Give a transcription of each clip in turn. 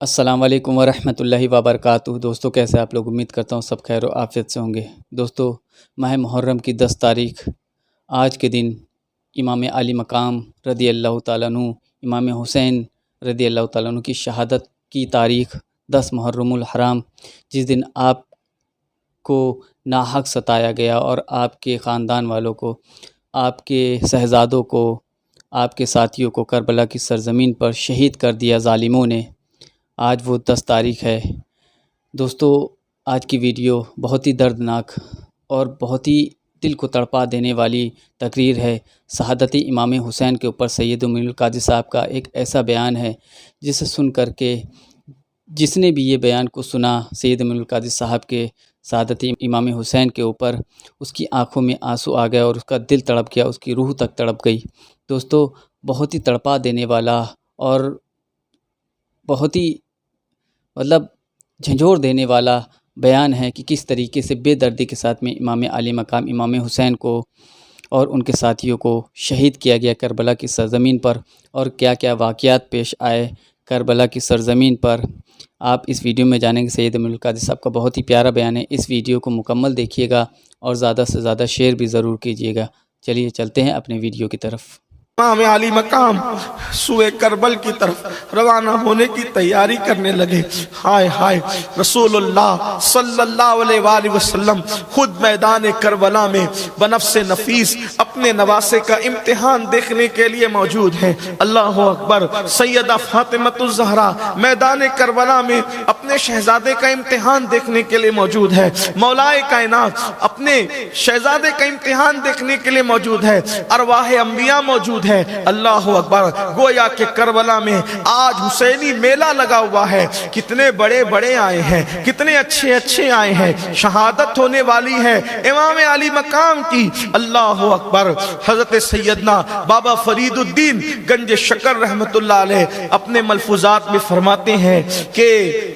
السلام علیکم ورحمۃ اللہ وبرکاتہ۔ دوستو کیسے آپ لوگ؟ امید کرتا ہوں سب خیر و عافیت سے ہوں گے۔ دوستو ماہ محرم کی 10 تاریخ آج کے دن امام علی مقام رضی اللہ تعالیٰ عنہ امام حسین رضی اللہ تعالیٰ عنہ کی شہادت کی تاریخ 10 محرم الحرام، جس دن آپ کو ناحق ستایا گیا اور آپ کے خاندان والوں کو، آپ کے شہزادوں کو، آپ کے ساتھیوں کو کربلا کی سرزمین پر شہید کر دیا ظالموں نے۔ آج وہ 10 تاریخ ہے۔ دوستو آج کی ویڈیو بہت ہی دردناک اور بہت ہی دل کو تڑپا دینے والی تقریر ہے۔ شہادت امام حسین کے اوپر سید معین القادری صاحب کا ایک ایسا بیان ہے جسے سن کر کے جس نے بھی یہ بیان کو سنا سید معین القادری صاحب کے شہادت امام حسین کے اوپر، اس کی آنکھوں میں آنسو آ گیا اور اس کا دل تڑپ گیا، اس کی روح تک تڑپ گئی۔ دوستو بہت ہی تڑپا دینے والا اور بہت ہی جھنجھوڑ دینے والا بیان ہے کہ کس طریقے سے بے دردی کے ساتھ میں امام علی مقام امام حسین کو اور ان کے ساتھیوں کو شہید کیا گیا کربلا کی سرزمین پر، اور کیا کیا واقعات پیش آئے کربلا کی سرزمین پر۔ آپ اس ویڈیو میں جانیں گے۔ سید معین القادری صاحب کا بہت ہی پیارا بیان ہے۔ اس ویڈیو کو مکمل دیکھیے گا اور زیادہ سے زیادہ شیئر بھی ضرور کیجیے گا۔ چلیے چلتے ہیں اپنے ویڈیو کی طرف۔ امام علی مقام سوئے کربل کی طرف روانہ ہونے کی تیاری کرنے لگے۔ ہائے ہائے، رسول اللہ صلی اللہ علیہ وآلہ وسلم خود میدان کربلا میں بنفس نفیس اپنے نواسے کا امتحان دیکھنے کے لیے موجود ہیں۔ اللہ اکبر۔ سیدہ فاطمۃ الزہرا میدان کربلا میں اپنے شہزادے کا امتحان دیکھنے کے لیے موجود ہے۔ مولائے کائنات اپنے شہزادے کا امتحان دیکھنے کے لیے موجود ہے۔ ارواح انبیاء موجود ہے۔ اللہ اکبر۔ گویا کہ کربلا میں آج حسینی میلہ لگا ہوا ہے۔ کتنے بڑے بڑے آئے ہیں، کتنے اچھے اچھے آئے ہیں۔ شہادت ہونے والی ہے امام علی مقام کی۔ اللہ اکبر۔ حضرت سیدنا بابا فرید الدین گنج شکر رحمت اللہ علیہ اپنے ملفوظات میں فرماتے ہیں کہ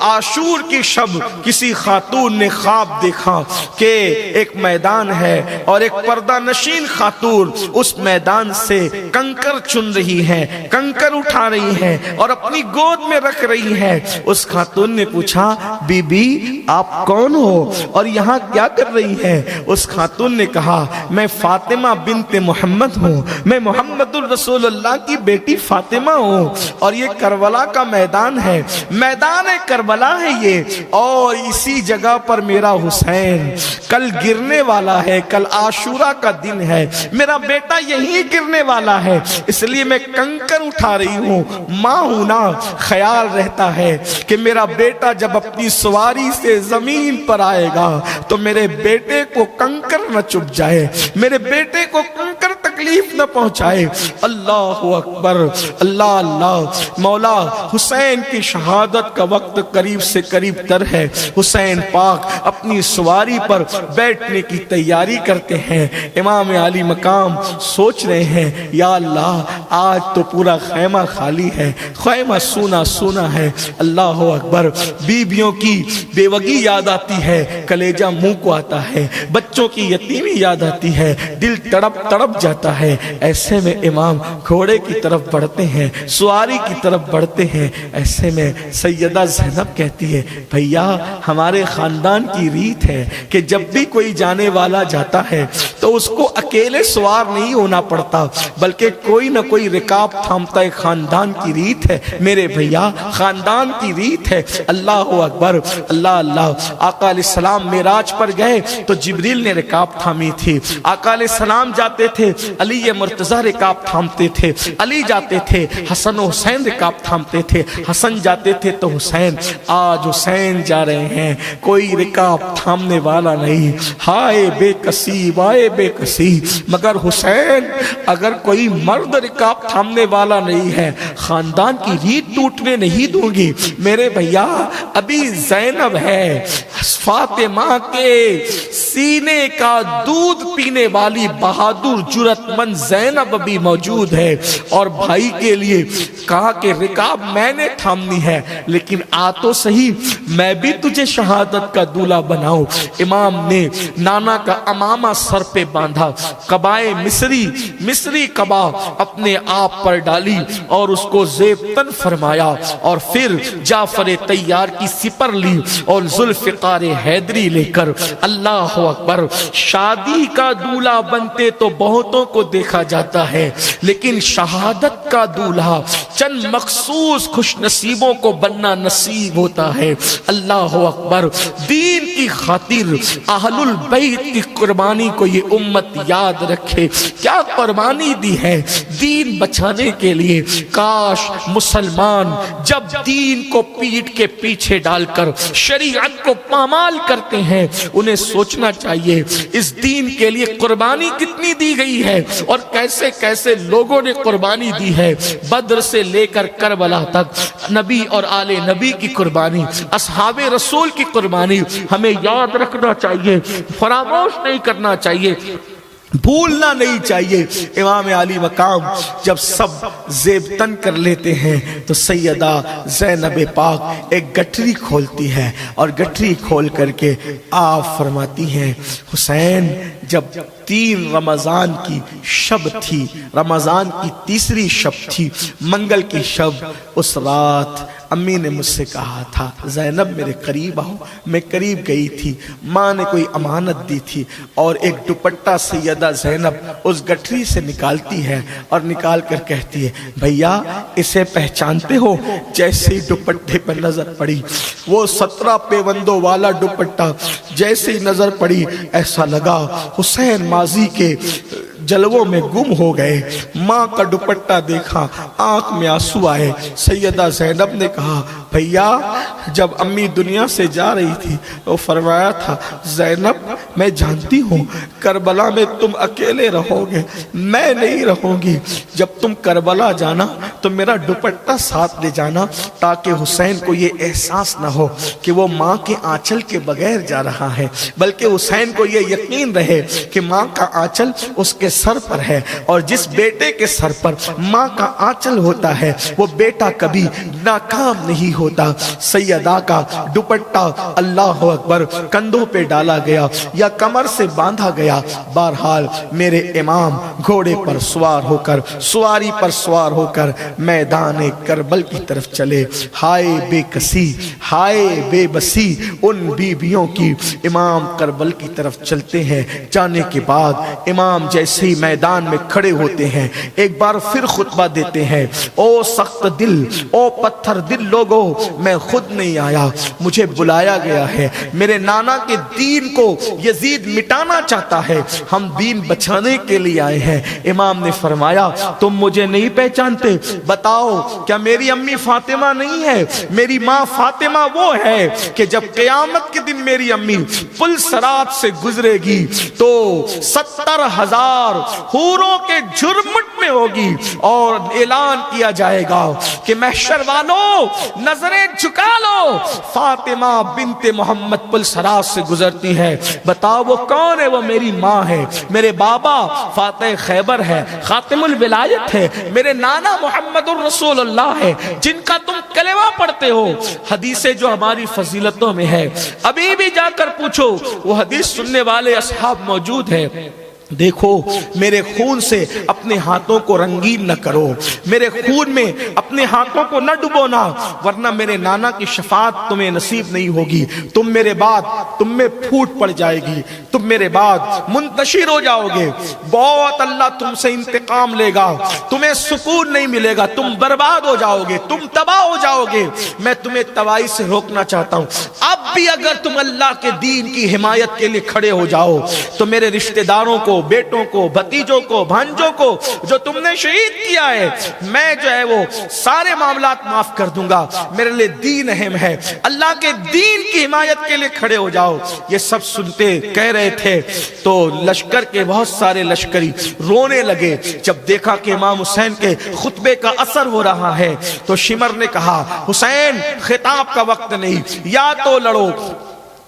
عاشور کی شب کسی خاتون نے خواب دیکھا کہ ایک میدان ہے اور ایک پردہ نشین خاتون اس میدان سے کنکر چن رہی ہے، کنکر اٹھا رہی ہے اور اپنی گود میں رکھ رہی ہے۔ اس خاتون نے پوچھا، بی بی آپ کون ہو اور یہاں کیا کر رہی ہے؟ اس خاتون نے کہا، میں فاطمہ بنت محمد ہوں، میں محمد الرسول اللہ کی بیٹی فاطمہ ہوں، اور یہ کربلا کا میدان ہے، میدان کربلا ہے یہ، اور اسی جگہ پر میرا حسین کل گرنے والا ہے، کل عاشورہ کا دن ہے، میرا بیٹا یہی گرنے والا ہے، اس لیے میں کنکر اٹھا رہی ہوں۔ ماں ہوں نا، خیال رہتا ہے کہ میرا بیٹا جب اپنی سواری سے زمین پر آئے گا تو میرے بیٹے کو کنکر نہ چپ جائے، میرے بیٹے کو کنکر تکلیف نہ پہنچائے۔ اللہ اکبر، اللہ اللہ۔ مولا حسین کی شہادت کا وقت قریب سے قریب تر ہے۔ حسین پاک اپنی سواری پر بیٹھنے کی تیاری کرتے ہیں۔ امام علی مقام سوچ رہے ہیں، یا اللہ آج تو پورا خیمہ خالی ہے، خیمہ سونا سونا ہے۔ اللہ اکبر۔ بیویوں کی بیوگی یاد آتی ہے، کلیجہ منہ کو آتا ہے، بچوں کی یتیمی یاد آتی ہے، دل تڑپ تڑپ جاتا ہے۔ ایسے میں امام گھوڑے کی طرف بڑھتے ہیں، سواری کی طرف بڑھتے ہیں۔ ایسے میں سیدہ زینب کہتی ہے، بھیا ہمارے خاندان کی ریت ہے کہ جب بھی کوئی جانے والا جاتا ہے تو اس کو اکیلے سوار نہیں ہونا پڑتا، بلکہ کوئی نہ کوئی رکاب تھامتا ہے۔ خاندان کی ریت ہے میرے بھیا، خاندان کی ریت ہے۔ اللہ اکبر، اللہ اللہ۔ آقا علیہ السلام معراج پر گئے تو جبریل نے رکاب تھامی تھی۔ آقا علیہ السلام جاتے تھے، علی مرتضی رکاب تھامتے تھے، علی جاتے تھے، حسن و حسین رکاب تھامتے تھے، حسن جاتے تھے تو حسین۔ آج حسین جا رہے ہیں، کوئی رکاب تھامنے والا نہیں۔ ہائے بے کسی، وائے بے کسی، مگر حسین اگر کوئی مرد رکاب تھامنے والا نہیں ہے، خاندان کی ریت ٹوٹنے نہیں دوں گی۔ میرے بھیا ابھی زینب ہے، فاطمہ کے سینے کا دودھ پینے والی بہادر جرأت مند زینب ابھی موجود ہے، اور بھائی کے لیے کہا کہ رکاب میں نے تھامنی ہے، لیکن آ تو صحیح۔ میں بھی تجھے شہادت کا دولہا بناؤں۔ امام نے نانا کا امامہ سر پہ باندھا، قبائے مصری قبا اپنے آپ پر ڈالی اور اس کو زیب تن فرمایا، اور پھر جعفر طیار کی سپر لی اور ذوالفقار حیدری لے کر اللہ اکبر شادی کا دولہا بنتے تو بہتوں کو دیکھا جاتا ہے، لیکن شہادت کا دولہا چند مخصوص خوش نصیبوں کو بننا نصیب ہوتا ہے۔ اللہ اکبر، دین کی خاطر اہل البیت کی قربانی کو یہ امت یاد رکھے، کیا قربانی دی ہے دین بچانے کے لیے۔ کاش مسلمان جب دین کو پیٹ کے پیچھے ڈال کر شریعت کو پامال کرتے ہیں، انہیں سوچنا چاہیے اس دین کے لیے قربانی کتنی دی گئی ہے اور کیسے کیسے لوگوں نے قربانی دی ہے۔ بدر سے لے کر کربلا تک نبی اور آل نبی کی قربانی، اصحاب رسول کی قربانی ہمیں یاد رکھنا چاہیے، فراموش نہیں کرنا چاہیے، بھولنا نہیں چاہیے۔ امام علی مقام جب سب زیب تن کر لیتے ہیں تو سیدہ زینب پاک ایک گٹری کھولتی ہے اور گٹری کھول کر کے آپ فرماتی ہیں، حسین جب 3 رمضان کی شب تھی، رمضان کی تیسری شب تھی، منگل کی شب، اس رات امی نے مجھ سے کہا تھا زینب میرے قریب آؤ۔ میں قریب گئی تھی، ماں نے کوئی امانت دی تھی اور ایک دوپٹہ سیدہ زینب اس گٹھری سے نکالتی ہے اور نکال کر کہتی ہے، بھیا اسے پہچانتے ہو؟ جیسے ہی دوپٹے پر نظر پڑی، وہ 17 پیوندوں والا دوپٹہ جیسے ہی نظر پڑی، ایسا لگا حسین ماضی کے جلووں میں گم ہو گئے۔ ماں کا دوپٹہ دیکھا، آنکھ میں آنسو آئے۔ سیدہ زینب نے کہا، بھیا جب امی دنیا سے جا رہی تھی وہ فرمایا تھا، زینب میں جانتی ہوں کربلا میں تم اکیلے رہو گے، میں نہیں رہوں گی، جب تم کربلا جانا تو میرا دوپٹہ ساتھ لے جانا تاکہ حسین کو یہ احساس نہ ہو کہ وہ ماں کے آنچل کے بغیر جا رہا ہے، بلکہ حسین کو یہ یقین رہے کہ ماں کا آنچل اس کے سر پر ہے، اور جس بیٹے کے سر پر ماں کا آنچل ہوتا ہے وہ بیٹا کبھی ناکام نہیں ہوتا۔ سیدہ کا دوپٹہ اللہ اکبر کندھوں پہ ڈالا گیا یا کمر سے باندھا گیا، بہرحال میرے امام گھوڑے پر سوار ہو کر، سواری پر سوار ہو کر میدان کربل کی طرف چلے۔ ہائے بے کسی، ہائے بے بسی ان بیویوں کی، امام کربل کی طرف چلتے ہیں۔ جانے کے بعد امام جیسے ہی میدان میں کھڑے ہوتے ہیں ایک بار پھر خطبہ دیتے ہیں، او سخت دل، او پتھر دل لوگو، میں خود نہیں آیا، مجھے بلایا گیا ہے، میرے نانا کے دین کو یزید مٹانا چاہتا ہے، ہم دین بچانے کے لیے آئے ہیں۔ امام نے فرمایا، تم مجھے نہیں پہچانتے؟ بتاؤ کیا میری امی فاطمہ نہیں ہے؟ میری ماں فاطمہ وہ ہے کہ جب قیامت کے دن میری امی پل صراط سے گزرے گی تو 70,000 حوروں کے جھرمٹ میں ہوگی اور اعلان کیا جائے گا کہ محشر والوں نظریں جھکا لو، فاطمہ بنت محمد پل صراط سے گزرتی ہے، بتاؤ وہ کون ہے؟ وہ میری ماں ہے، میرے بابا فاتح خیبر ہے، خاتم الولایت ہے، میرے نانا محمد الرسول اللہ ہے جن کا تم کلمہ پڑھتے ہو۔ حدیثیں جو ہماری فضیلتوں میں ہے، ابھی بھی جا کر پوچھو، وہ حدیث سننے والے اصحاب موجود ہیں۔ دیکھو میرے خون سے اپنے ہاتھوں کو رنگین نہ کرو، میرے خون میں اپنے ہاتھوں کو نہ ڈبونا، ورنہ میرے نانا کی شفاعت تمہیں نصیب نہیں ہوگی، تم میرے بعد تم میں پھوٹ پڑ جائے گی، تم میرے بعد منتشر ہو جاؤ گے، بہت اللہ تم سے انتقام لے گا، تمہیں سکون نہیں ملے گا، تم برباد ہو جاؤ گے، تم تباہ ہو جاؤ گے۔ میں تمہیں تباہی سے روکنا چاہتا ہوں۔ اب بھی اگر تم اللہ کے دین کی حمایت کے لیے کھڑے ہو جاؤ تو میرے رشتہ داروں کو، بیٹوں کو، بھتیجوں کو، بھانجوں کو جو تم نے شہید کیا ہے، میں جو ہے وہ سارے معاملات معاف کر دوں گا، میرے لئے دین اہم ہے، اللہ کے دین کی حمایت کے لئے کھڑے ہو جاؤ۔ یہ سب سنتے کہہ رہے تھے تو لشکر کے بہت سارے لشکری رونے لگے۔ جب دیکھا کہ امام حسین کے خطبے کا اثر ہو رہا ہے تو شمر نے کہا، حسین خطاب کا وقت نہیں، یا تو لڑو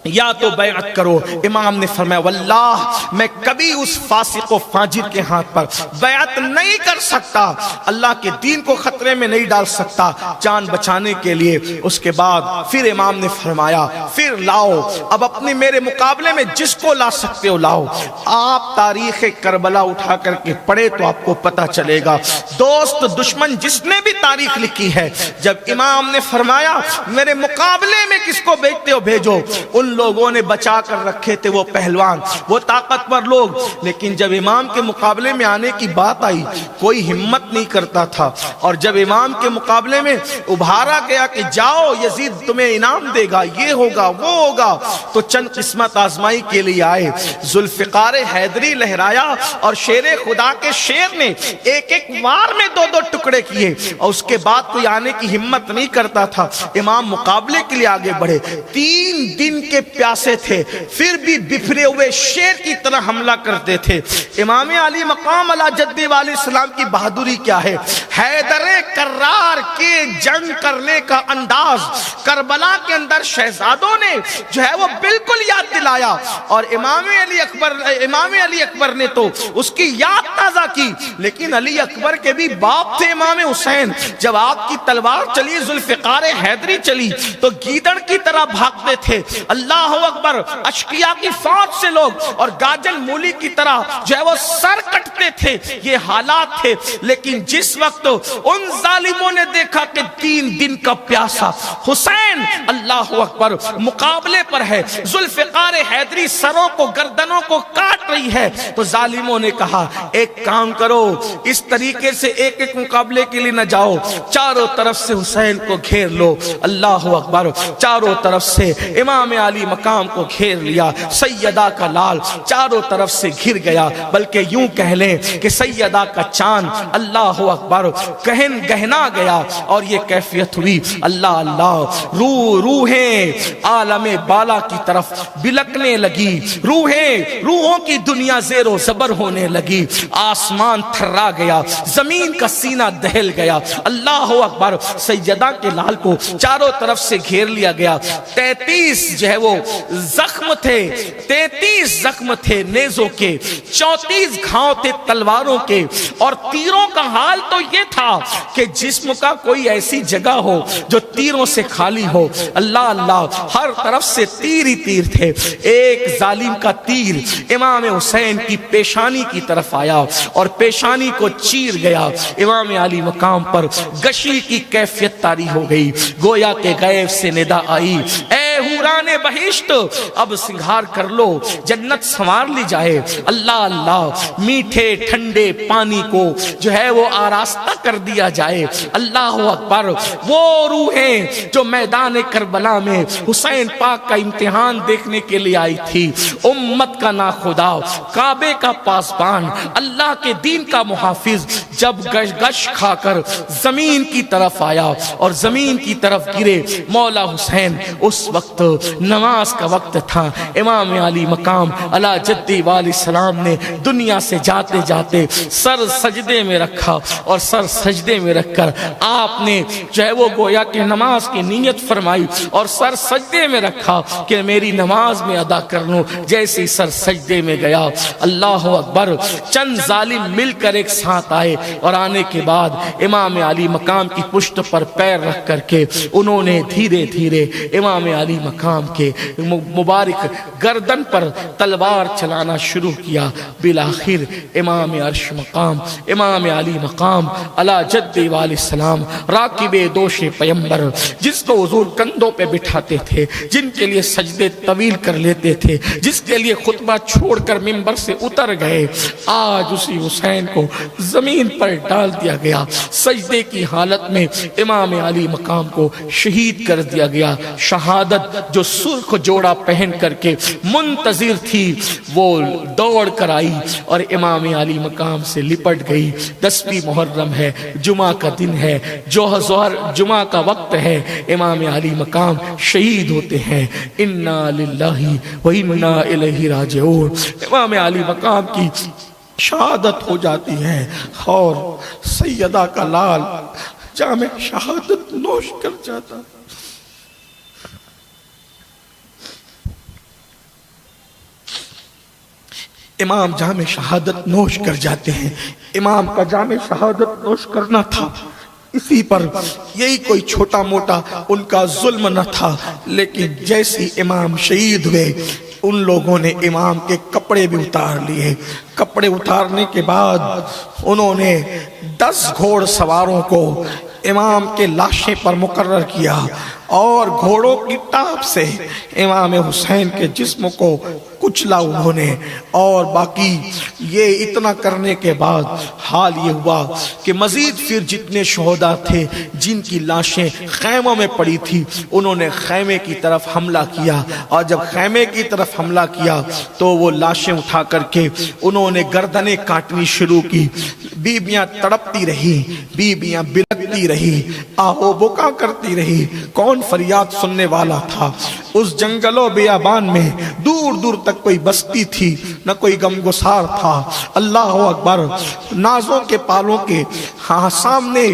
یا تو بیعت کرو۔ امام نے فرمایا واللہ میں کبھی اس فاسق و فاجر کے ہاتھ پر بیعت نہیں کر سکتا، اللہ کے دین کو خطرے میں نہیں ڈال سکتا جان بچانے کے لیے۔ اس کے بعد پھر امام نے فرمایا پھر لاؤ، اب اپنے میرے مقابلے میں جس کو لا سکتے ہو لاؤ۔ آپ تاریخ کربلا اٹھا کر کے پڑھے تو آپ کو پتہ چلے گا، دوست دشمن جس نے بھی تاریخ لکھی ہے، جب امام نے فرمایا میرے مقابلے میں کس کو بھیجتے ہو بھیجو، ان لوگوں نے بچا کر رکھے تھے وہ پہلوان، وہ طاقتور لوگ، لیکن جب امام کے مقابلے میں آنے کی بات آئی کوئی ہمت نہیں کرتا تھا۔ اور جب امام کے مقابلے میں ابھارا گیا کہ جاؤ یزید تمہیں انعام دے گا، یہ ہوگا وہ ہوگا، تو چند قسمت آزمائی کے لیے آئے، ذوالفقار حیدری لہرایا اور شیر خدا کے شیر نے ایک ایک وار میں 2 ٹکڑے کیے، اور اس کے بعد کوئی آنے کی ہمت نہیں کرتا تھا۔ امام مقابلے کے لیے آگے بڑھے، 3 دن کے پیاسے تھے پھر بھی بفرے ہوئے شیر کی طرح حملہ کرتے تھے۔ امام علی مقام علی جد والی السلام کی بہادری کیا ہے، حیدر کرار کے جنگ کرنے کا انداز کربلا کے اندر شہزادوں نے جو ہے وہ بالکل یاد دلایا، اور امام علی اکبر نے تو اس کی یاد تازہ کی۔ لیکن علی اکبر کے بھی باپ تھے امام حسین، جب آپ کی تلوار چلی، ذوالفقار حیدری چلی تو گیدڑ کی طرح بھاگتے تھے۔ اللہ اکبر، اشقیاء کی فوج سے لوگ اور گاجل مولی کی طرح جو ہے وہ سر کٹتے تھے، یہ حالات تھے۔ لیکن جس وقت ان ظالموں نے دیکھا کہ 3 دن کا پیاسا حسین اللہ اکبر مقابلے پر ہے، ذوالفقار حیدری سروں کو گردنوں کو کاٹ رہی ہے، تو ظالموں نے کہا ایک کام کرو، اس طریقے سے ایک ایک مقابلے کے لیے نہ جاؤ، چاروں طرف سے حسین کو گھیر لو۔ اللہ اکبر، چاروں طرف سے امام علی مقام کو گھیر لیا، سیدہ کا لال چاروں طرف سے گھر گیا، بلکہ یوں کہہ لیں کہ سیدہ کا چاند اللہ اکبر گہنا گیا، اور یہ کیفیت ہوئی اللہ اللہ، روحیں عالم بالا کی طرف بلکنے لگی، روحوں کی دنیا زیر و زبر ہونے لگی، آسمان تھرا گیا، زمین کا سینہ دہل گیا۔ اللہ اکبر، سیدہ کے لال کو چاروں طرف سے گھیر لیا گیا، 33 جو ہے وہ زخم تھے، 33 زخم تھے نیزوں کے، 34 گھاؤں تھے تلواروں کے، اور تیروں کا حال تو یہ تھا کہ جسم کا کوئی ایسی جگہ ہو جو تیروں سے خالی ہو۔ اللہ اللہ، ہر طرف سے تیر ہی تیر تھے۔ ایک ظالم کا تیر امام حسین کی پیشانی کی طرف آیا اور پیشانی کو چیر گیا، امام علی مقام پر گشی کی کیفیت طاری ہو گئی، گویا کہ غیب سے ندا آئی، اے حوران بہشت اب سنگھار کر لو، جنت سنوار لی جائے۔ اللہ اللہ، میٹھے ٹھنڈے پانی کو جو ہے وہ آراستہ کر دیا جائے۔ اللہ اکبر، وہ روحیں جو میدان کربلا میں حسین پاک کا امتحان دیکھنے کے لیے آئی تھی، امت کا ناخدا، کعبے کا پاسبان، اللہ کے دین کا محافظ، جب گش کھا کر زمین کی طرف آیا اور زمین کی طرف گرے مولا حسین، اس وقت نماز کا وقت تھا۔ امام علی مقام علی جدی والی السلام نے دنیا سے جاتے جاتے سر سجدے میں رکھا، اور سر سجدے میں رکھ کر آپ نے جو ہے وہ گویا کہ نماز کی نیت فرمائی، اور سر سجدے میں رکھا کہ میری نماز میں ادا کر لوں۔ جیسے ہی سر سجدے میں گیا، اللہ اکبر، چند ظالم مل کر ایک ساتھ آئے، اور آنے کے بعد امام علی مقام کی پشت پر پیر رکھ کر کے انہوں نے دھیرے دھیرے امام علی مقام کے مبارک گردن پر تلوار چلانا شروع کیا۔ بالآخر امام عرش مقام، امام علی مقام علی جد والی السلام، راکب دوش پیمبر، جس کو حضور کندھوں پہ بٹھاتے تھے، جن کے لیے سجدے طویل کر لیتے تھے، جس کے لیے خطبہ چھوڑ کر منبر سے اتر گئے، آج اسی حسین کو زمین پر ڈال دیا گیا، سجدے کی حالت میں امام علی مقام کو شہید کر دیا گیا۔ شہادت جو سرخ جوڑا پہن کر کے منتظر تھی، وہ دوڑ کر آئی اور امام علی مقام سے لپٹ گئی۔ 10ویں محرم ہے، جمعہ کا دن ہے، ظہر جمعہ کا وقت ہے، امام علی مقام شہید ہوتے ہیں۔ انا للہ و انا الیہ راجعون، امام علی مقام کی شہادت ہو جاتی ہے، اور سیدہ کا لال جام شہادت نوش کر جاتا۔ امام جام شہادت نوش کر جاتے ہیں۔ امام کا جام شہادت نوش کرنا تھا، اسی پر یہی کوئی چھوٹا موٹا ان کا ظلم نہ تھا، لیکن جیسی امام شہید ہوئے ان لوگوں نے امام کے کپڑے بھی اتار لیے۔ کپڑے اتارنے کے بعد انہوں نے 10 گھوڑ سواروں کو امام کے لاشیں پر مقرر کیا اور گھوڑوں کی ٹاپ سے امام حسین کے جسم کو کچلا انہوں نے، اور باقی یہ اتنا کرنے کے بعد حال یہ ہوا کہ مزید پھر جتنے شہداء تھے جن کی لاشیں خیموں میں پڑی تھی انہوں نے خیمے کی طرف حملہ کیا، اور جب خیمے کی طرف حملہ کیا تو وہ لاشیں اٹھا کر کے انہوں نے گردنیں کاٹنی شروع کی۔ بیبیاں تڑپتی رہی، بیبیاں بلکتی رہی، آہو بکا کرتی رہی، کون فریاد سننے والا تھا؟ اس جنگل و بیابان میں دور دور تک کوئی بستی تھی، نہ کوئی غمگسار تھا۔ اللہ اکبر، نازوں کے پالوں کے سامنے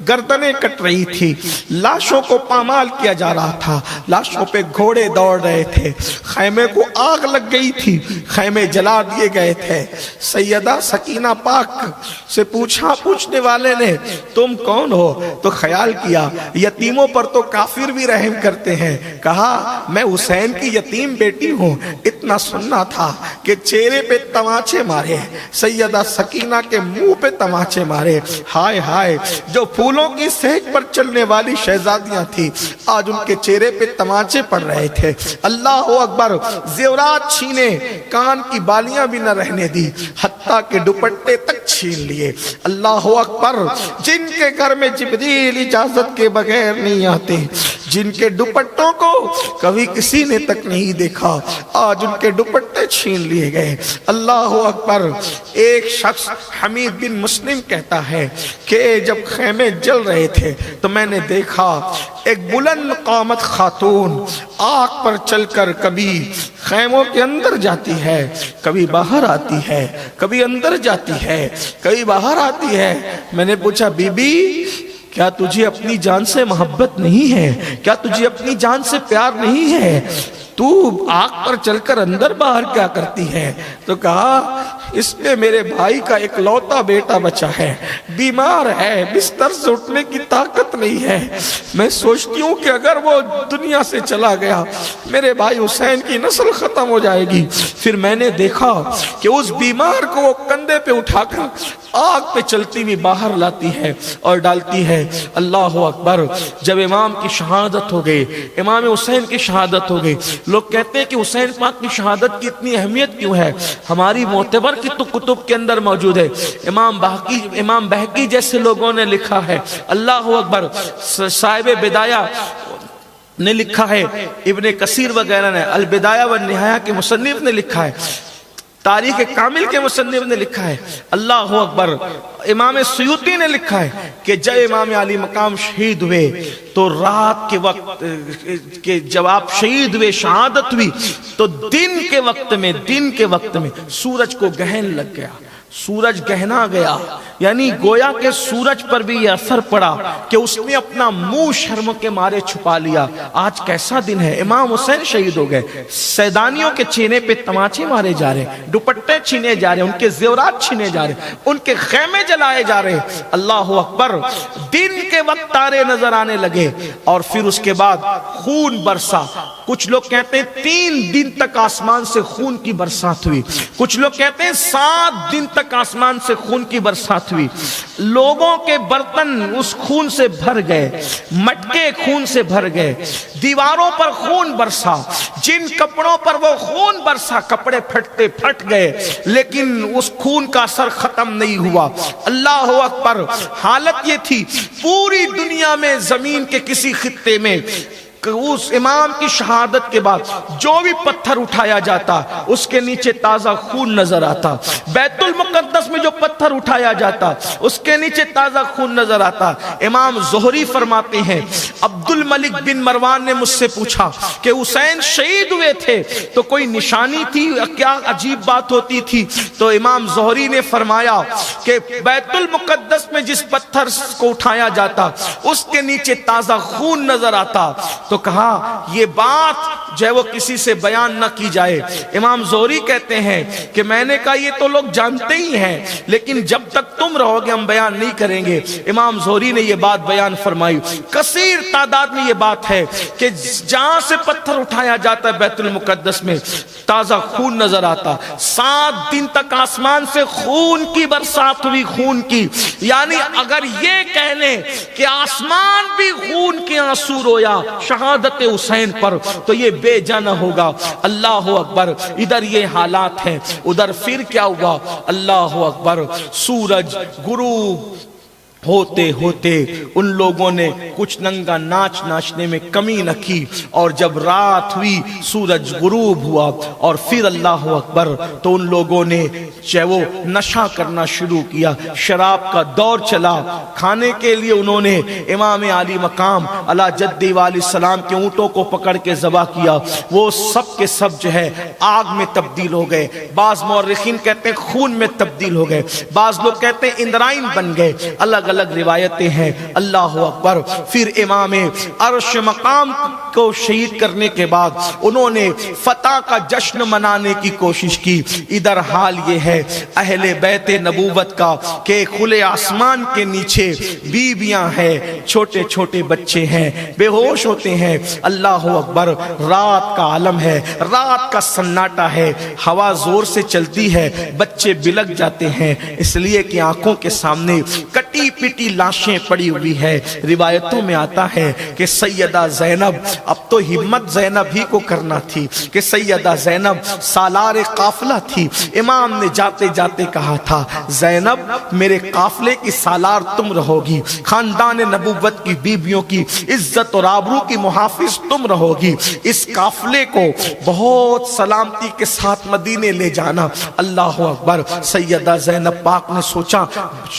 گردنیں کٹ رہی تھی، لاشوں کو پامال کیا جا رہا تھا، لاشوں پہ گھوڑے دوڑ رہے تھے، خیمے کو آگ لگ گئی تھی، خیمے جلا دیے گئے تھے۔ سیدہ سکینہ پاک سے پوچھنے والے نے تم کون ہو؟ تو خیال کیا یتیموں پر تو کافر بھی رحم کرتے ہیں، کہا میں حسین کی یتیم بیٹی ہوں۔ اتنا سننا تھا کہ چہرے پہ تماچے مارے، سیدہ سکینہ کے منہ پہ تماچے مارے۔ ہائے ہائے، جو پھولوں کی سہج پر چلنے والی شہزادیاں تھی آج ان کے چہرے پہ تماچے پڑ رہے تھے۔ اللہ اکبر، زیورات چھینے، کان کی بالیاں بھی نہ رہنے دی، حتیٰ کہ دوپٹے تک چھین لیے۔ اللہ اکبر، جن کے گھر میں جبریل اجازت کے بغیر نہیں آتے، جن کے دوپٹوں کو کبھی کسی نے تک نہیں دیکھا، آج ان کے دوپٹے چھین لیے گئے۔ اللہ اکبر، ایک شخص حمید بن مسلم کہتا ہے کہ جب خیمے جل رہے تھے تو میں نے دیکھا ایک بلند قامت خاتون آگ پر چل کر کبھی خیموں کے اندر جاتی ہے، کبھی باہر آتی ہے، کبھی اندر جاتی ہے، کبھی باہر آتی ہے۔ میں نے پوچھا بی بی کیا تجھے اپنی جان سے محبت نہیں ہے؟ کیا تجھے اپنی جان سے پیار نہیں ہے؟ تو آگ پر چل کر اندر باہر کیا کرتی ہے؟ تو کہا اس میں میرے بھائی کا ایک لوتا بیٹا بچا ہے، بیمار ہے، بستر سے اٹھنے کی طاقت نہیں ہے۔ میں سوچتی ہوں کہ اگر وہ دنیا سے چلا گیا میرے بھائی حسین کی نسل ختم ہو جائے گی۔ پھر میں نے دیکھا کہ اس بیمار کو وہ کندھے پہ اٹھا کر آگ پہ چلتی ہوئی باہر لاتی ہے اور ڈالتی ہے۔ اللہ اکبر، جب امام کی شہادت ہو گئی، امام حسین کی شہادت ہو گئی، لوگ کہتے ہیں کہ حسین پاک کی شہادت کی اتنی اہمیت کیوں ہے؟ ہماری معتبر کی تو کتب کے اندر موجود ہے۔ امام بہقی جیسے لوگوں نے لکھا ہے، اللہ اکبر، صاحب بدایہ نے لکھا ہے، ابن کثیر وغیرہ نے البدایہ والنہایہ کے مصنف نے لکھا ہے، تاریخ کامل کے مصنف نے لکھا ہے، اللہ اکبر، امام سیوطی نے لکھا ہے کہ جب امام علی مقام شہید ہوئے تو رات کے وقت کہ جب آپ شہید ہوئے، شہادت ہوئی، تو دن کے وقت میں سورج کو گہن لگ گیا، سورج گہنا گیا، یعنی گویا کہ سورج پر بھی یہ اثر پڑا کہ اس نے اپنا منہ شرم کے مارے چھپا لیا۔ آج کیسا دن ہے، امام حسین شہید ہو گئے، سیدانیوں کے چہرے پہ تماچے مارے جا رہے، دوپٹے چھینے جا رہے، ان کے زیورات چھینے جا رہے، ان کے خیمے جلائے جا رہے۔ اللہ اکبر، دن کے وقت تارے نظر آنے لگے اور پھر اس کے بعد خون برسا۔ کچھ لوگ کہتے ہیں 3 دن تک آسمان سے خون کی برسات ہوئی، کچھ لوگ کہتے ہیں 7 دن تک آسمان سے خون کی برسات ہوئی۔ لوگوں کے برتن اس خون سے بھر گئے، مٹکے خون سے بھر گئے، دیواروں پر خون برسا، جن کپڑوں پر وہ خون برسا کپڑے پھٹتے پھٹ گئے، لیکن اس خون کا اثر ختم نہیں ہوا۔ اللہ اکبر، حالت یہ تھی پوری دنیا میں زمین کے کسی خطے میں اس امام کی شہادت کے بعد جو بھی پتھر اٹھایا جاتا اس کے نیچے تازہ خون نظر آتا، بیت المقدس میں جو پتھر اٹھایا جاتا اس کے نیچے تازہ خون نظر آتا۔ امام زہری فرماتے ہیں عبد الملک بن مروان نے مجھ سے پوچھا کہ حسین شہید ہوئے تھے تو کوئی نشانی تھی، کیا عجیب بات ہوتی تھی؟ تو امام زہری نے فرمایا کہ بیت المقدس میں جس پتھر کو اٹھایا جاتا اس کے نیچے تازہ خون نظر آتا، تو کہا یہ بات جو ہے وہ کسی سے بیان نہ کی جائے۔ امام زہری کہتے ہیں کہ میں نے کہا یہ تو لوگ جانتے ہی ہیں، لیکن جب تک تم رہو گے ہم بیان نہیں کریں گے۔ امام زہری نے یہ بات بیان فرمائی۔ کثیر تعداد میں یہ بات ہے کہ جہاں سے پتھر اٹھایا جاتا ہے بیت المقدس میں تازہ خون نظر آتا۔ 7 دن تک آسمان سے خون کی برسات ہوئی، خون کی، یعنی اگر یہ کہہ لیں کہ آسمان بھی خون کے آنسو رویا شہادت حسین پر تو یہ بے جانا ہوگا۔ اللہ اکبر۔ ادھر یہ حالات ہیں، ادھر پھر کیا ہوا؟ اللہ اکبر۔ سورج غروب ہوتے ہوتے ان لوگوں نے کچھ ننگا ناچ ناچنے میں کمی نہ کی، اور جب رات ہوئی سورج غروب ہوا اور پھر اللہ اکبر تو ان لوگوں نے وہ نشہ کرنا شروع کیا، شراب کا دور چلا۔ کھانے کے لیے انہوں نے امام علی مقام علی جدی علیہ السلام کے اونٹوں کو پکڑ کے ذبح کیا، وہ سب کے سب جو ہے آگ میں تبدیل ہو گئے۔ بعض مورخین کہتے ہیں خون میں تبدیل ہو گئے، بعض لوگ کہتے ہیں اندرائن بن گئے، الگ الگ روایتیں ہیں۔ اللہ اکبر۔ پھر امام عرش مقام کو شہید کرنے کے بعد انہوں نے فتح کا جشن منانے کی کوشش کی۔ ادھر حال یہ ہے اہل بیت نبوت کا کہ کھلے آسمان کے نیچے بیویاں ہیں، چھوٹے چھوٹے بچے ہیں، بے ہوش ہوتے ہیں۔ اللہ اکبر۔ رات کا عالم ہے، رات کا سناٹا ہے، ہوا زور سے چلتی ہے، بچے بلک جاتے ہیں اس لیے کہ آنکھوں کے سامنے کٹی پٹی لاشیں پڑی ہوئی ہے۔ روایتوں میں آتا ہے کہ سیدہ زینب، اب تو ہمت زینب ہی کو کرنا تھی کہ سیدہ زینب سالار قافلہ تھی، امام نے جاتے جاتے کہا تھا زینب میرے قافلے کی سالار تم رہو گی، خاندان نبوت کی بیویوں کی عزت اور آبرو کی محافظ تم رہو گی، اس قافلے کو بہت سلامتی کے ساتھ مدینے لے جانا۔ اللہ اکبر۔ سیدہ زینب پاک نے سوچا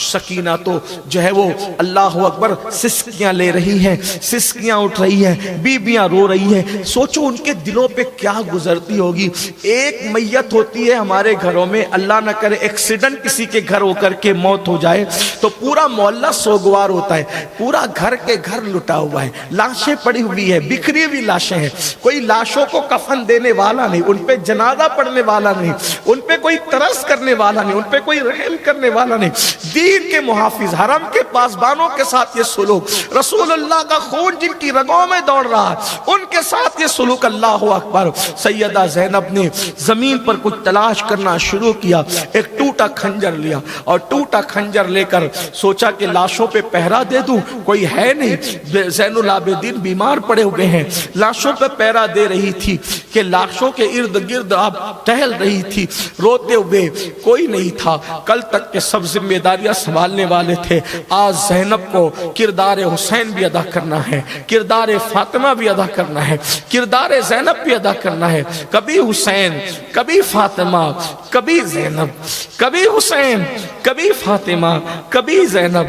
سکینہ تو جو ہے وہ اللہ اکبر سسکیاں لے رہی ہیں، سسکیاں اٹھ رہی ہیں، بیبیاں رو رہی ہیں، سوچو ان کے دلوں پہ کیا گزرتی ہوگی۔ ایک میت ہوتی ہے ہمارے گھروں میں، اللہ نہ کرے ایکسیڈنٹ کسی کے گھر ہو کر کے موت ہو جائے تو پورا محلہ سوگوار ہوتا ہے، پورا گھر کے گھر لٹا ہوا ہے، لاشیں پڑی ہوئی ہے، بکھری ہوئی لاشیں ہیں، کوئی لاشوں کو کفن دینے والا نہیں، ان پہ جنازہ پڑھنے والا نہیں، ان پہ کوئی ترس کرنے والا نہیں، ان پہ کوئی رحم کرنے والا نہیں۔ دین کے محافظ، حرم کے پاسبانوں کے ساتھ یہ سلوک، رسول اللہ کا خون جن کی رگوں میں دوڑ رہا ہے ان کے ساتھ یہ سلوک۔ اللہ اکبر۔ سیدہ زینب نے زمین پر کچھ تلاش کرنا شروع کیا، ایک ٹوٹا کھنجر لیا اور ٹوٹا کھنجر لے کر سوچا کہ لاشوں پہ پہرا دے دوں، کوئی ہے نہیں، زین العابدین بیمار پڑے ہوئے ہیں، لاشوں پہ پہرا دے رہی تھی کہ لاشوں کے ارد گرد آپ ٹہل رہی تھی روتے ہوئے، کوئی نہیں تھا۔ کل تک کے سب ذمہ داریاں سنبھالنے والے تھے، آج زینب کو کردار حسین بھی ادا کرنا ہے، کردار فاطمہ بھی ادا کرنا ہے، کردار زینب بھی ادا کرنا ہے۔ کبھی حسین، کبھی فاطمہ، کبھی زینب، کبھی حسین، کبھی فاطمہ، کبھی زینب،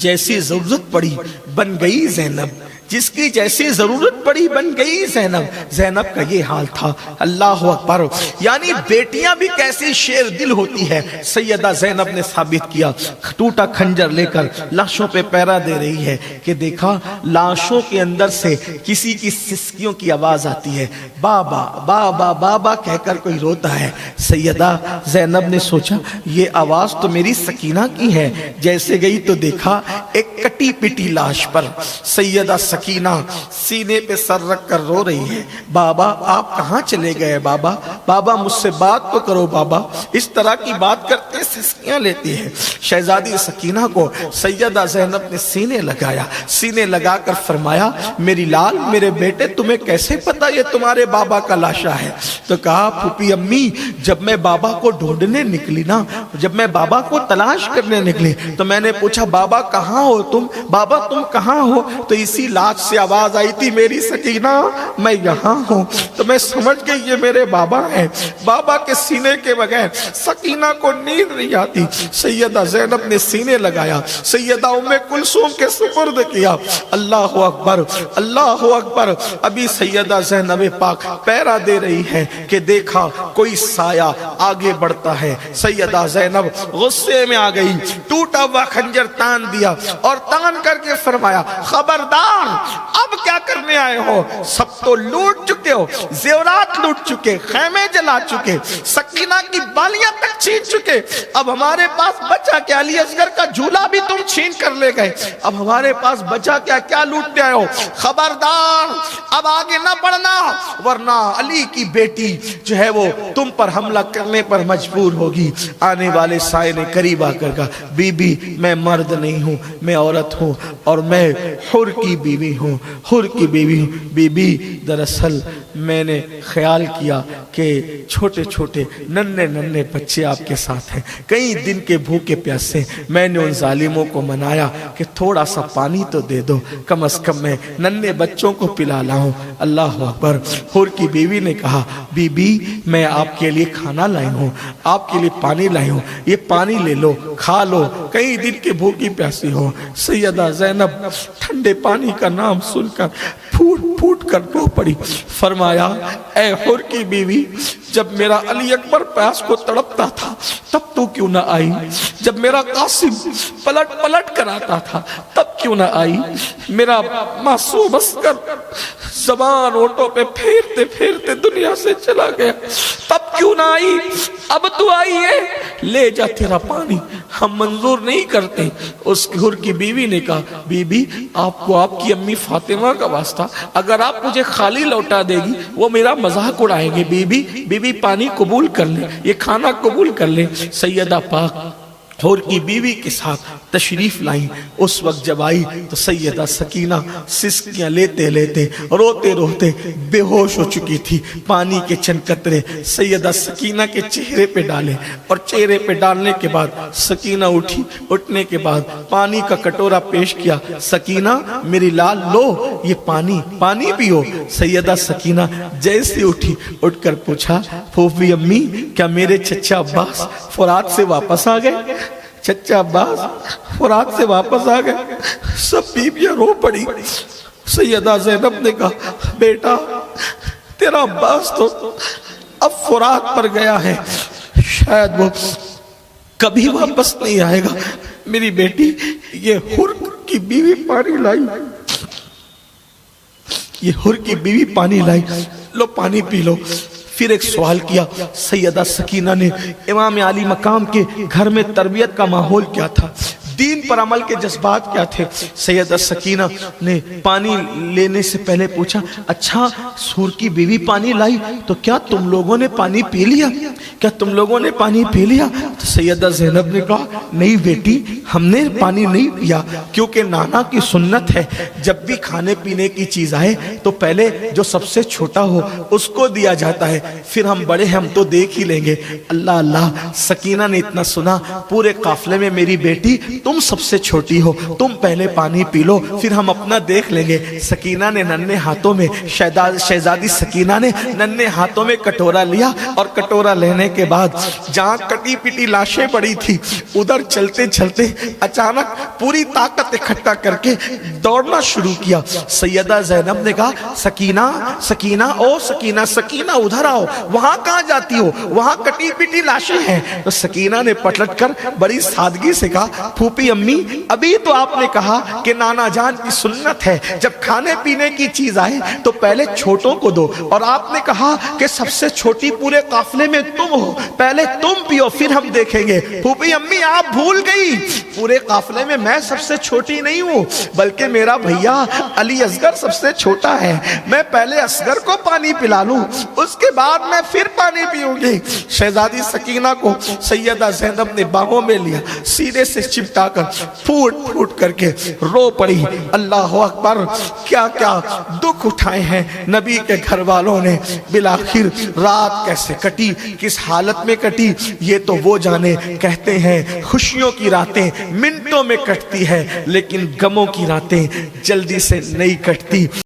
جیسی ضرورت پڑی بن گئی زینب، جس کی جیسی ضرورت پڑی بن گئی زینب۔ زینب کا یہ حال تھا۔ اللہ اکبر۔ یعنی بیٹیاں بھی کیسی شیر دل ہوتی ہے، سیدہ زینب نے ثابت کیا۔ ٹوٹا کھنجر لے کر لاشوں پہ پہرا دے رہی ہے کہ دیکھا لاشوں کے اندر سے کسی کی سسکیوں کی آواز آتی ہے، بابا بابا بابا کہہ کر کوئی روتا ہے۔ سیدہ زینب نے سوچا یہ آواز تو میری سکینہ کی ہے، جیسے گئی تو دیکھا ایک کٹی پٹی لاش پر سیدہ سکینہ سینے پہ سر رکھ کر رو رہی ہے، بابا آپ کہاں چلے گئے بابا، بابا مجھ سے بات تو کرو بابا۔ اس طرح کی بات کرتے سسکیاں لیتی ہے۔ شہزادی سکینہ کو سیدہ زینب نے سینے لگایا، سینے لگا کر فرمایا میری لال، میرے بیٹے تمہیں کیسے پتا یہ تمہارے بابا کا لاشا ہے؟ تو کہا پھوپھی امی جب میں بابا کو ڈھونڈنے نکلی نا، جب میں بابا کو تلاش کرنے نکلی تو میں نے پوچھا بابا کہاں ہو تم، بابا تم کہاں ہو؟ تو اسی لاش سے آواز آئی تھی میری سکینہ میں یہاں ہوں۔ تو تو میں سمجھ گئی یہ میرے بابا ہیں. بابا کے سینے کے بغیر سکینہ کو نیند نہیں آتی. سیدہ زینب نے سینے لگایا, سیدہ ام کلثوم کے سپرد کیا. اللہ اکبر, اللہ اکبر. ابھی سیدہ زینب پاک پیرا دے رہی ہے کہ دیکھا کوئی سایہ آگے بڑھتا ہے. سیدہ زینب غصے میں آ گئی, ٹوٹا ہوا خنجر تان دیا اور تان کر کے فرمایا خبردار, اب کیا کرنے آئے ہو؟ سب تو لوٹ چکے ہو, زیورات لوٹ چکے, خیمے جلا چکے, سکینہ کی بالیاں تک چھین چکے. اب ہمارے پاس بچا کیا؟ علی اصغر کا جھولا بھی تم چھین کر لے گئے. اب ہمارے پاس بچا کیا؟ کیا لوٹنے آئے ہو؟ خبردار, اب آگے نہ بڑھنا ورنہ علی کی بیٹی جو ہے وہ تم پر حملہ کرنے پر مجبور ہوگی. آنے والے سائے نے قریب آ کر کہا بی بی میں مرد نہیں ہوں, میں عورت ہوں اور میں حر کی بیوی ہوں, حر کی بیوی ہوں. بی بی دراصل میں نے خیال کیا کہ چھوٹے چھوٹے ننھے ننھے بچے آپ کے ساتھ ہیں, کئی دن کے بھوکے پیاسے, میں نے ان ظالموں کو منایا کہ تھوڑا سا پانی تو دے دو, کم از کم میں ننھے بچوں کو پلا لاؤں. اللہ اکبر. حر کی بیوی نے کہا بی بی میں آپ کے لیے کھانا لائی ہوں, آپ کے لیے پانی لائی ہوں, یہ پانی لے لو, کھا لو, کئی دن کے بھوکی پیاسی ہو. سیدہ زینب ٹھنڈے پانی کا نام سن کر پھوٹ پھوٹ کر رو پڑی. فرمایا اے حر کی بیوی, جب میرا علی اکبر پیاس کو تڑپتا تھا تب تو کیوں نہ آئی؟ جب میرا قاسم پلٹ پلٹ کر آتا تھا تب کیوں نہ آئی؟ میرا معصوم اصغر زبان ہوٹوں پہ پھیرتے پھیرتے دنیا سے چلا گیا تب کیوں نہ آئی؟ اب تو آئی ہے, لے جا تیرا پانی, ہم منظور نہیں کرتے. اس حر کی بیوی نے کہا بی بی آپ کو آپ کی امی فاطمہ کا واسطہ, اگر آپ مجھے خالی لوٹا دے گی وہ میرا مذاق اڑائیں گے. بی بی پانی قبول کر لیں, یہ کھانا قبول کر لیں. سیدہ پاک حر کی بیوی کے ساتھ تشریف لائیں. اس وقت جب آئی تو سیدہ سکینہ سسکیاں لیتے لیتے روتے روتے بے ہوش ہو چکی تھی. پانی کے چند قطرے سیدہ سکینہ کے چہرے پہ ڈالے اور چہرے پہ ڈالنے کے بعد سکینہ اٹھی. اٹھنے کے بعد پانی کا کٹورا پیش کیا. سکینہ میری لال لو یہ پانی پیو. سیدہ سکینہ جیسے اٹھی اٹھ کر پوچھا پھوپھی امی کیا میرے چچا عباس فرات سے واپس آ گئے؟ چچا عباس فرات سے واپس آ گئے. سب بیویاں رو پڑی. سیدہ زینب نے کہا بیٹا تیرا عباس تو اب فرات پر گیا ہے, شاید وہ کبھی واپس نہیں آئے گا. میری بیٹی یہ حر کی بیوی پانی لائی, یہ حر کی بیوی پانی لائی, لو پانی پی لو. پھر ایک سوال کیا سیدہ سکینہ نے امام علی مقام کے گھر میں تربیت کا ماحول کیا تھا, دین پر عمل کے جذبات کیا تھے؟ سیدہ سکینہ نے پانی لینے سے پہلے پوچھا اچھا حر کی بیوی پانی لائی تو کیا تم لوگوں نے پانی پی لیا؟ کیا تم لوگوں نے پانی پی لیا؟ تو سیدہ زینب نے کہا نہیں بیٹی ہم نے پانی نہیں پیا, کیونکہ نانا کی سنت ہے جب بھی کھانے پینے کی چیز آئے تو پہلے جو سب سے چھوٹا ہو اس کو دیا جاتا ہے, پھر ہم بڑے ہم تو دیکھ ہی لیں گے. اللہ اللہ. سکینہ نے اتنا سنا, پورے قافلے میں میری بیٹی تم سب سے چھوٹی ہو, تم پہلے پانی پی لو پھر ہم اپنا دیکھ لیں گے. سکینہ نے ننھے ہاتھوں میں شہزادی سکینہ نے ننھے ہاتھوں میں کٹورا لیا اور کٹورا لینے کے بعد جہاں کٹی پٹی لاشیں پڑی تھی ادھر چلتے چلتے اچانک پوری طاقت اکٹھا کر کے دوڑنا شروع کیا. سیدہ زینب نے کہا سکینہ سکینہ او سکینہ سکینہ ادھر آؤ, وہاں کہاں جاتی ہو, وہاں کٹی پٹی لاشیں ہیں. تو سکینہ نے پلٹ کر بڑی سادگی سے کہا پھوپھی امی ابھی تو آپ نے کہا کہ نانا جان کی سنت ہے جب کھانے پینے کی چیز آئے تو پہلے چھوٹوں کو دو, اور آپ نے کہا کہ سب سے چھوٹی پورے قافلے میں تم ہو, پہلے تم پیو پھر ہم دیکھیں گے. پھوپھی امی آپ بھول گئی, پورے قافلے میں میں سب سے چھوٹی نہیں ہوں بلکہ میرا بھیا علی اصغر سب سے چھوٹا ہے. میں پہلے اصغر کو پانی پلا لوں اس کے بعد میں پھر پانی پیوں گی. شہزادی سکینہ کو سیدہ زینب نے باہوں میں لیا, سینے سے چمٹا کر پھوٹ پھوٹ کر کے رو پڑی. اللہ اکبر. کیا کیا دکھ اٹھائے ہیں نبی کے گھر والوں نے, بالآخر رات کیسے کٹی, کس حالت میں کٹی یہ تو وہ جانے. کہتے ہیں خوشیوں کی راتیں منٹوں میں کٹتی ہے لیکن غموں کی راتیں جلدی سے نہیں کٹتی.